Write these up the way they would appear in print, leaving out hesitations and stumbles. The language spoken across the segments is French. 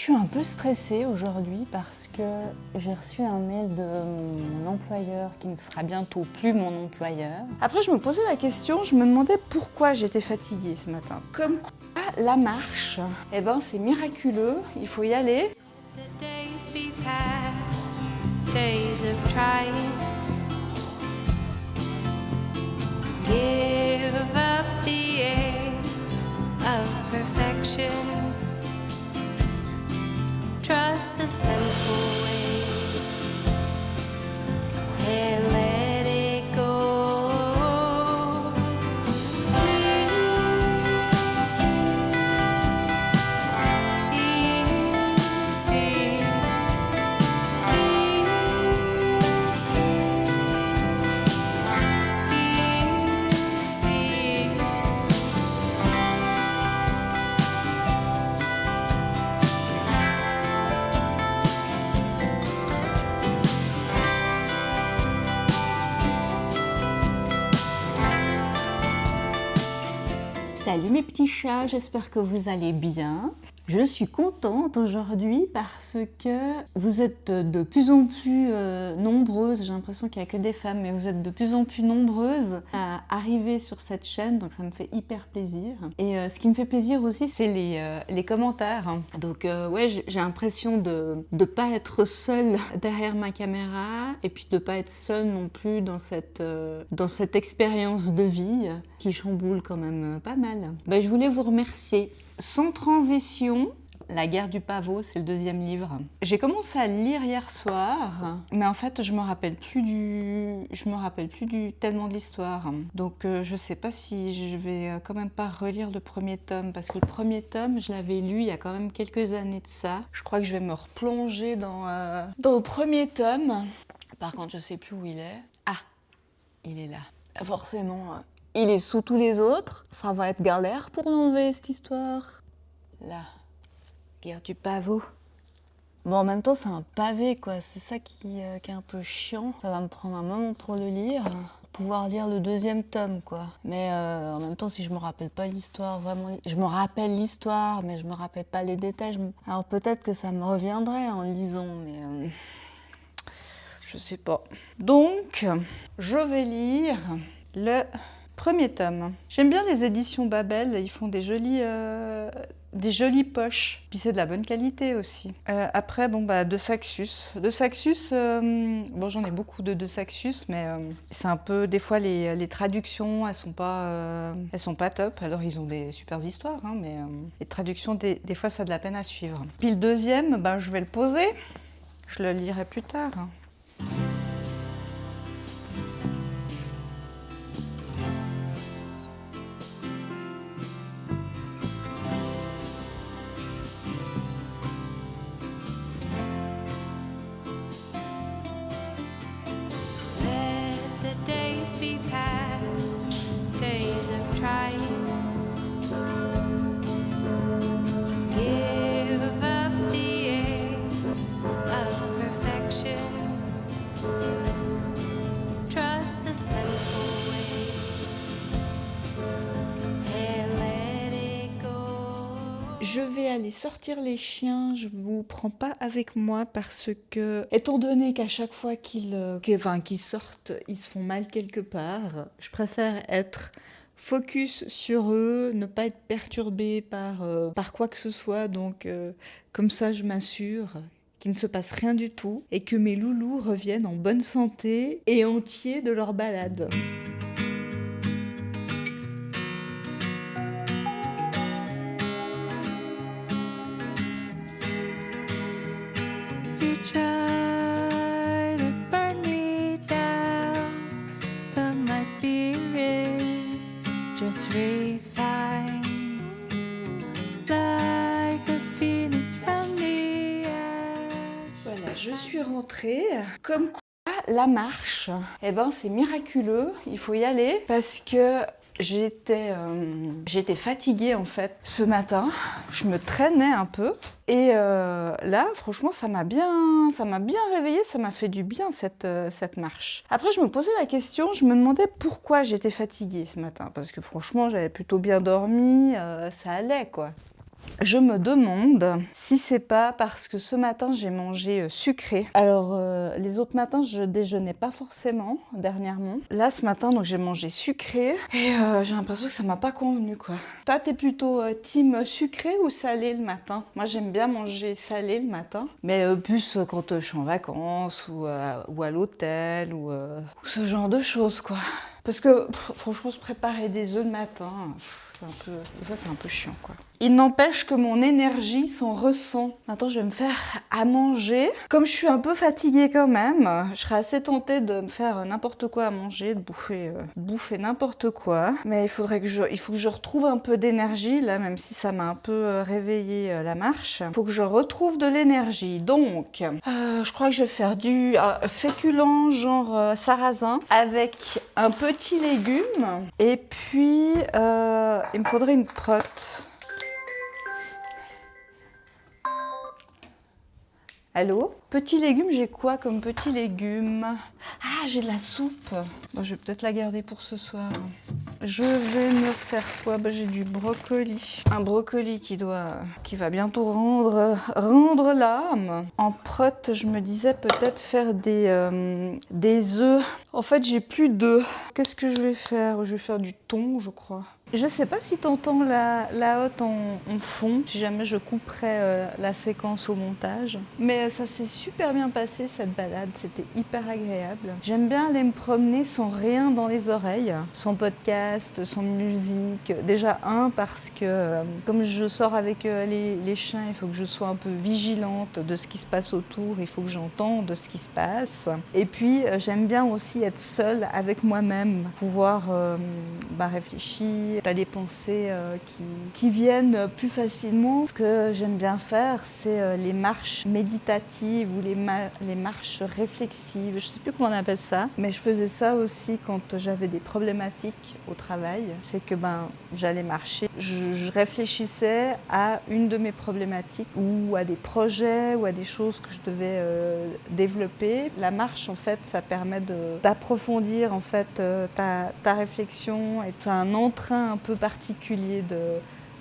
Je suis un peu stressée aujourd'hui parce que j'ai reçu un mail de mon employeur qui ne sera bientôt plus mon employeur. Après, je me posais la question, je me demandais pourquoi j'étais fatiguée ce matin. Comme quoi, la marche, eh ben, c'est miraculeux, il faut y aller. The days be past, days of trying. Give up the aim of perfection. Trust the simple ways and let it go. Salut mes petits chats, j'espère que vous allez bien. Je suis contente aujourd'hui parce que vous êtes de plus en plus nombreuses, j'ai l'impression qu'il n'y a que des femmes, mais vous êtes de plus en plus nombreuses à arriver sur cette chaîne, donc ça me fait hyper plaisir. Et ce qui me fait plaisir aussi, c'est les commentaires. Donc ouais, j'ai l'impression de ne pas être seule derrière ma caméra et puis de ne pas être seule non plus dans cette expérience de vie qui chamboule quand même pas mal. Je voulais vous remercier. Sans transition, La guerre du pavot, c'est le deuxième livre. J'ai commencé à le lire hier soir, mais en fait, je me rappelle plus tellement de l'histoire. Donc, je sais pas si je vais quand même pas relire le premier tome, parce que le premier tome, je l'avais lu il y a quand même quelques années de ça. Je crois que je vais me replonger dans le premier tome. Par contre, je sais plus où il est. Ah, il est là. Forcément. Il est sous tous les autres. Ça va être galère pour l'enlever, cette histoire. Là, guerre du pavot. Bon, en même temps, c'est un pavé, quoi. C'est ça qui est un peu chiant. Ça va me prendre un moment pour le lire, pour pouvoir lire le deuxième tome, quoi. Mais en même temps, si je me rappelle pas l'histoire, vraiment... Je me rappelle l'histoire, mais je me rappelle pas les détails. Alors peut-être que ça me reviendrait en le lisant, mais... je sais pas. Donc, je vais lire le... premier tome. J'aime bien les éditions Babel, ils font des jolies poches. Puis c'est de la bonne qualité aussi. Après, De Saxus. De Saxus, j'en ai beaucoup de Saxus, mais c'est un peu, des fois, les traductions, elles sont pas top. Alors, ils ont des super histoires, hein, mais les traductions, des fois, ça a de la peine à suivre. Puis le deuxième, je vais le poser. Je le lirai plus tard. Be past, days of trying. Give up the aim of perfection. Trust the simple ways and let it go. Je vais aller sortir les chiens, je vous prends pas avec moi parce que, étant donné qu'à chaque fois qu'ils sortent, ils se font mal quelque part, je préfère être focus sur eux, ne pas être perturbée par quoi que ce soit, donc comme ça je m'assure qu'il ne se passe rien du tout et que mes loulous reviennent en bonne santé et entiers de leur balade. You try to burn me down, but my spirit just refine like a phoenix from the ash. Voilà, je suis rentrée. Comme quoi, la marche, c'est miraculeux, il faut y aller parce que j'étais fatiguée en fait ce matin, je me traînais un peu et là franchement ça m'a bien réveillée, ça m'a fait du bien cette marche. Après je me posais la question, je me demandais pourquoi j'étais fatiguée ce matin parce que franchement j'avais plutôt bien dormi, ça allait quoi. Je me demande si c'est pas parce que ce matin j'ai mangé sucré. Alors les autres matins je déjeunais pas forcément dernièrement. Là ce matin donc j'ai mangé sucré et j'ai l'impression que ça m'a pas convenu quoi. Toi t'es plutôt team sucré ou salé le matin? Moi j'aime bien manger salé le matin, mais plus quand je suis en vacances ou à l'hôtel ou ce genre de choses quoi. Parce que franchement se préparer des œufs le matin, des fois c'est un peu chiant quoi. Il n'empêche que mon énergie s'en ressent. Maintenant, je vais me faire à manger. Comme je suis un peu fatiguée quand même, je serais assez tentée de me faire n'importe quoi à manger, de bouffer n'importe quoi. Mais il faut que je retrouve un peu d'énergie, là, même si ça m'a un peu réveillée la marche. Il faut que je retrouve de l'énergie. Donc, je crois que je vais faire du féculent, genre sarrasin, avec un petit légume. Et puis, il me faudrait une protte. Allô? Petit légume, j'ai quoi comme petit légume? Ah, j'ai de la soupe. Bon, je vais peut-être la garder pour ce soir. Je vais me faire quoi? J'ai du brocoli. Un brocoli qui va bientôt rendre l'âme. En prot, je me disais peut-être faire des œufs. En fait, j'ai plus d'œufs. Qu'est-ce que je vais faire? Je vais faire du thon, je crois. Je sais pas si t'entends la hotte en fond, si jamais je couperais la séquence au montage. Mais ça s'est super bien passé cette balade, c'était hyper agréable. J'aime bien aller me promener sans rien dans les oreilles, sans podcast, sans musique. Déjà parce que comme je sors avec les chiens, il faut que je sois un peu vigilante de ce qui se passe autour, il faut que j'entende ce qui se passe. Et puis j'aime bien aussi être seule avec moi-même, pouvoir réfléchir. T'as des pensées qui viennent plus facilement. Ce que j'aime bien faire, c'est les marches méditatives ou les marches réflexives. Je sais plus comment on appelle ça, mais je faisais ça aussi quand j'avais des problématiques au travail. C'est que j'allais marcher, je réfléchissais à une de mes problématiques ou à des projets ou à des choses que je devais développer. La marche, en fait, ça permet d'approfondir en fait ta réflexion et c'est un entrain un peu particulier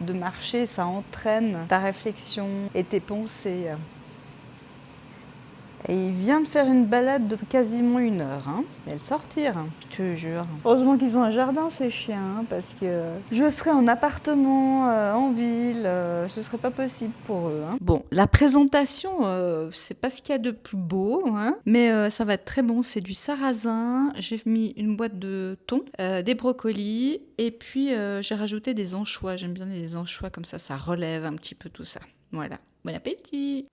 de marcher, ça entraîne ta réflexion et tes pensées. Et il vient de faire une balade de quasiment 1 heure, hein. Il va le sortir, je te jure. Heureusement qu'ils ont un jardin, ces chiens, parce que je serais en appartement, en ville, ce serait pas possible pour eux. Hein. Bon, la présentation, c'est pas ce qu'il y a de plus beau, hein, mais ça va être très bon. C'est du sarrasin, j'ai mis une boîte de thon, des brocolis, et puis j'ai rajouté des anchois. J'aime bien les anchois, comme ça relève un petit peu tout ça. Voilà, bon appétit!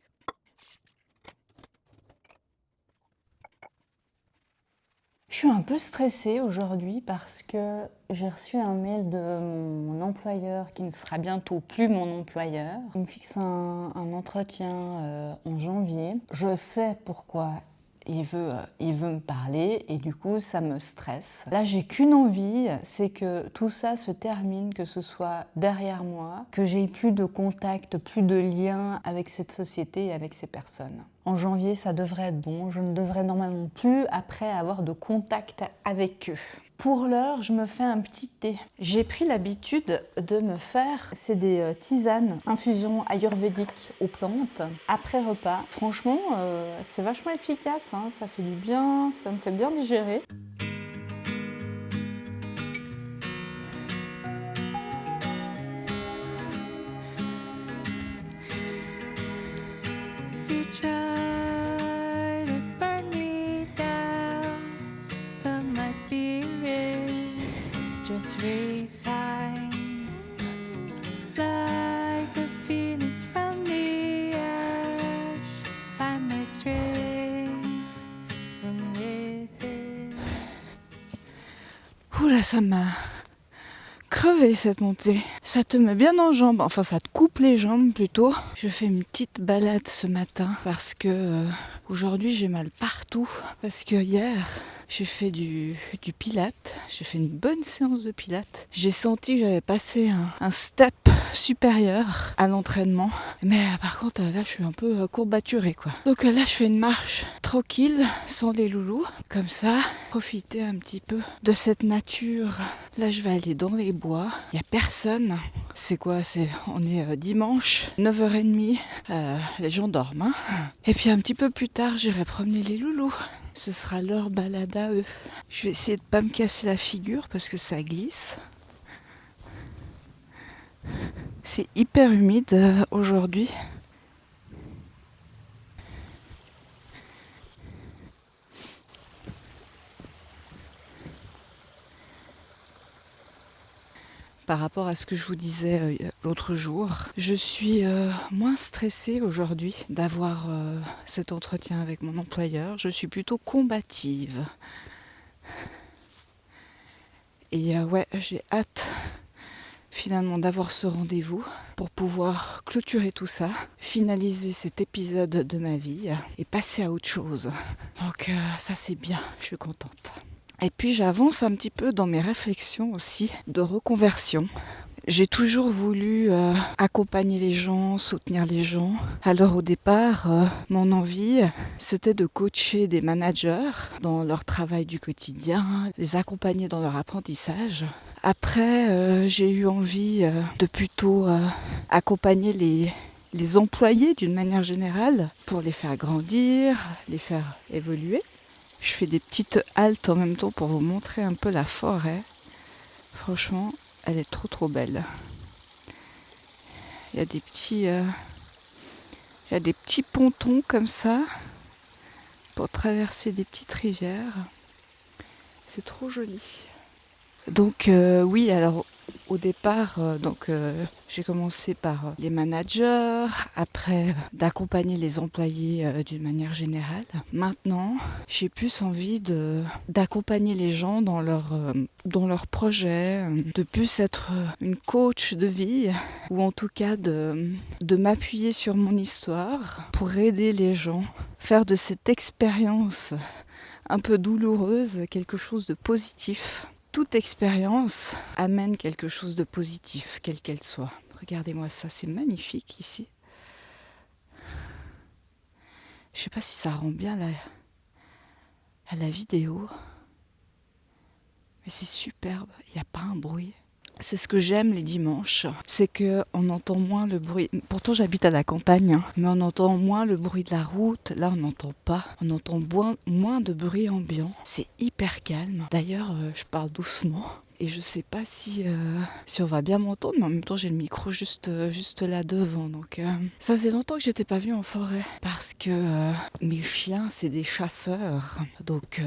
Je suis un peu stressée aujourd'hui parce que j'ai reçu un mail de mon employeur qui ne sera bientôt plus mon employeur. Il me fixe un entretien en janvier. Je sais pourquoi il veut me parler et du coup ça me stresse. Là j'ai qu'une envie, c'est que tout ça se termine, que ce soit derrière moi, que j'ai plus de contact, plus de lien avec cette société et avec ces personnes. En janvier ça devrait être bon, je ne devrais normalement plus après avoir de contact avec eux. Pour l'heure, je me fais un petit thé. J'ai pris l'habitude de me faire, c'est des tisanes, infusion ayurvédique aux plantes, après repas. Franchement, c'est vachement efficace, hein, ça fait du bien, ça me fait bien digérer. Just refine like a phoenix from the ash. Find my strength from within. Oula, ça m'a crevé cette montée. Ça te met bien en jambes, enfin ça te coupe les jambes plutôt. Je fais une petite balade ce matin parce que aujourd'hui j'ai mal partout. Parce que hier, j'ai fait du pilates, j'ai fait une bonne séance de pilates. J'ai senti que j'avais passé un step supérieur à l'entraînement. Mais par contre, là, je suis un peu courbaturée, quoi. Donc là, je fais une marche tranquille, sans les loulous. Comme ça, profiter un petit peu de cette nature. Là, je vais aller dans les bois. Il n'y a personne. C'est quoi ? On est dimanche, 9h30. Les gens dorment. Hein. Et puis un petit peu plus tard, j'irai promener les loulous. Ce sera leur balade à eux. Je vais essayer de ne pas me casser la figure parce que ça glisse. C'est hyper humide aujourd'hui. Par rapport à ce que je vous disais l'autre jour, je suis moins stressée aujourd'hui d'avoir cet entretien avec mon employeur. Je suis plutôt combative. Et ouais, j'ai hâte finalement d'avoir ce rendez-vous pour pouvoir clôturer tout ça, finaliser cet épisode de ma vie et passer à autre chose. Donc ça c'est bien, je suis contente. Et puis j'avance un petit peu dans mes réflexions aussi de reconversion. J'ai toujours voulu accompagner les gens, soutenir les gens. Alors au départ, mon envie, c'était de coacher des managers dans leur travail du quotidien, les accompagner dans leur apprentissage. Après, j'ai eu envie de plutôt accompagner les employés d'une manière générale pour les faire grandir, les faire évoluer. Je fais des petites haltes en même temps pour vous montrer un peu la forêt. Franchement, elle est trop belle. Il y a des petits pontons comme ça pour traverser des petites rivières. C'est trop joli. Donc oui, alors au départ, j'ai commencé par les managers, après d'accompagner les employés d'une manière générale. Maintenant, j'ai plus envie d'accompagner les gens dans leurs projets, de plus être une coach de vie, ou en tout cas de m'appuyer sur mon histoire pour aider les gens, faire de cette expérience un peu douloureuse quelque chose de positif. Toute expérience amène quelque chose de positif, quelle qu'elle soit. Regardez-moi ça, c'est magnifique ici. Je ne sais pas si ça rend bien à la vidéo, mais c'est superbe, il n'y a pas un bruit. C'est ce que j'aime les dimanches, c'est qu'on entend moins le bruit. Pourtant j'habite à la campagne, mais on entend moins le bruit de la route. Là on n'entend pas, on entend moins de bruit ambiant. C'est hyper calme. D'ailleurs je parle doucement et je sais pas si on va bien m'entendre, mais en même temps j'ai le micro juste là devant. Donc ça faisait longtemps que j'étais pas venue en forêt parce que mes chiens c'est des chasseurs. Donc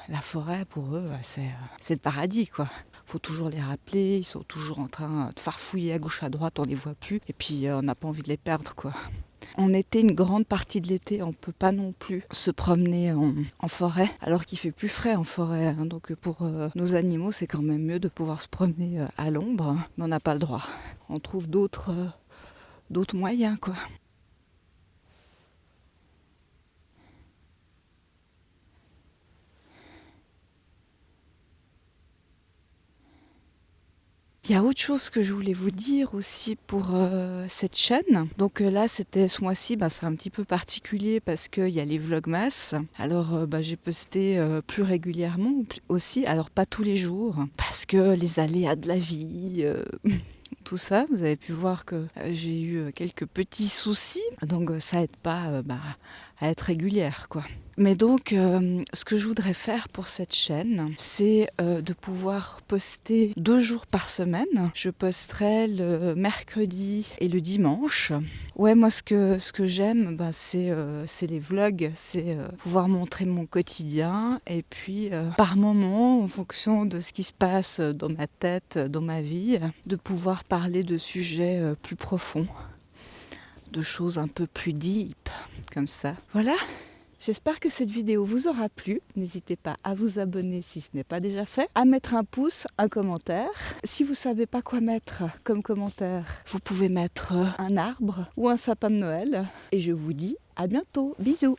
la forêt pour eux c'est le paradis quoi. Faut toujours les rappeler, ils sont toujours en train de farfouiller à gauche à droite, on les voit plus et puis on n'a pas envie de les perdre quoi. En été, une grande partie de l'été, on peut pas non plus se promener en forêt alors qu'il fait plus frais en forêt. Hein. Donc pour nos animaux, c'est quand même mieux de pouvoir se promener à l'ombre, mais on n'a pas le droit. On trouve d'autres moyens quoi. Il y a autre chose que je voulais vous dire aussi pour cette chaîne. Donc là, c'était ce mois-ci, c'est un petit peu particulier parce qu'il y a les vlogmas. Alors j'ai posté plus régulièrement aussi, alors pas tous les jours, parce que les aléas de la vie... tout ça, vous avez pu voir que j'ai eu quelques petits soucis, donc ça aide pas à être régulière quoi. Mais donc ce que je voudrais faire pour cette chaîne, c'est de pouvoir poster 2 jours par semaine. Je posterai le mercredi et le dimanche. Ouais, moi ce que j'aime, c'est les vlogs, c'est pouvoir montrer mon quotidien et puis par moment, en fonction de ce qui se passe dans ma tête, dans ma vie, de pouvoir parler de sujets plus profonds, de choses un peu plus deep, comme ça. Voilà. J'espère que cette vidéo vous aura plu. N'hésitez pas à vous abonner si ce n'est pas déjà fait, à mettre un pouce, un commentaire. Si vous ne savez pas quoi mettre comme commentaire, vous pouvez mettre un arbre ou un sapin de Noël. Et je vous dis à bientôt. Bisous.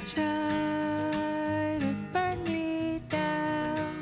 try.